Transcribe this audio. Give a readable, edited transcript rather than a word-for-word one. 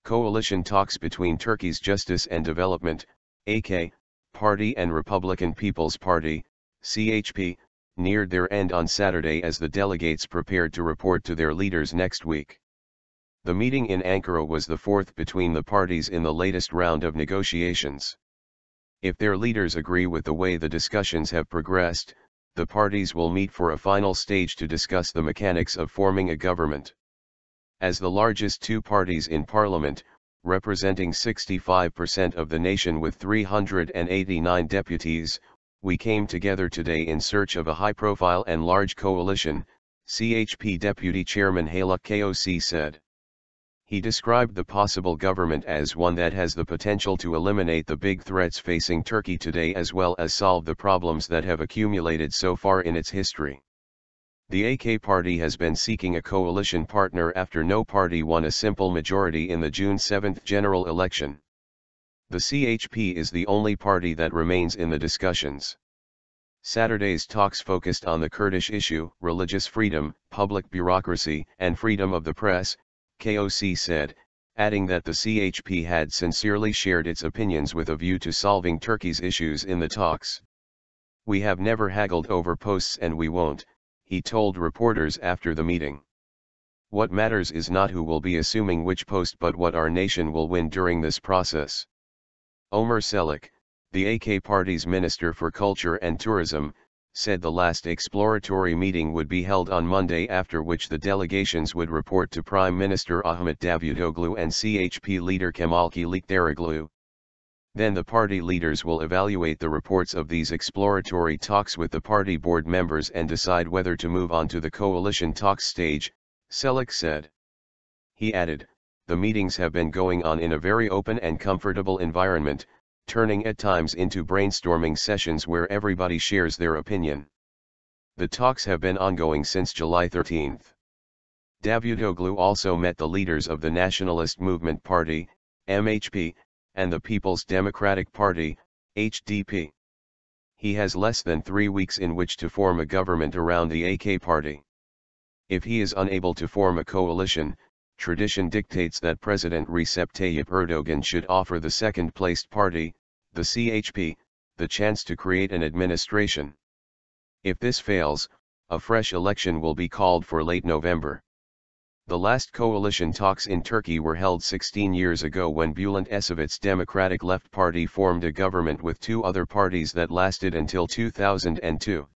Coalition talks between Turkey's Justice and Development, AK, Party and Republican People's Party, CHP, neared their end on Saturday as the delegates prepared to report to their leaders next week. The meeting in Ankara was the fourth between the parties in the latest round of negotiations. If their leaders agree with the way the discussions have progressed, the parties will meet for a final stage to discuss the mechanics of forming a government. As the largest two parties in parliament, representing 65% of the nation with 389 deputies, we came together today in search of a high-profile and large coalition, CHP Deputy Chairman Haluk KOC said. He described the possible government as one that has the potential to eliminate the big threats facing Turkey today as well as solve the problems that have accumulated so far in its history. The AK party has been seeking a coalition partner after no party won a simple majority in the June 7 general election. The CHP is the only party that remains in the discussions. Saturday's talks focused on the Kurdish issue, religious freedom, public bureaucracy, and freedom of the press, KOC said, adding that the CHP had sincerely shared its opinions with a view to solving Turkey's issues in the talks. We have never haggled over posts and we won't, he told reporters after the meeting. What matters is not who will be assuming which post but what our nation will win during this process. Ömer Çelik, the AK party's Minister for Culture and Tourism, said the last exploratory meeting would be held on Monday, after which the delegations would report to Prime Minister Ahmet Davutoglu and CHP leader Kemal Kılıçdaroğlu. Then the party leaders will evaluate the reports of these exploratory talks with the party board members and decide whether to move on to the coalition talks stage, Çelik said. He added, the meetings have been going on in a very open and comfortable environment, turning at times into brainstorming sessions where everybody shares their opinion. The talks have been ongoing since July 13. Davutoglu also met the leaders of the Nationalist Movement Party, MHP, and the People's Democratic Party, HDP. He has less than 3 weeks in which to form a government around the AK party. If he is unable to form a coalition, tradition dictates that President Recep Tayyip Erdogan should offer the second-placed party, the CHP, the chance to create an administration. If this fails, a fresh election will be called for late November. The last coalition talks in Turkey were held 16 years ago when Bülent Ecevit's Democratic Left Party formed a government with two other parties that lasted until 2002.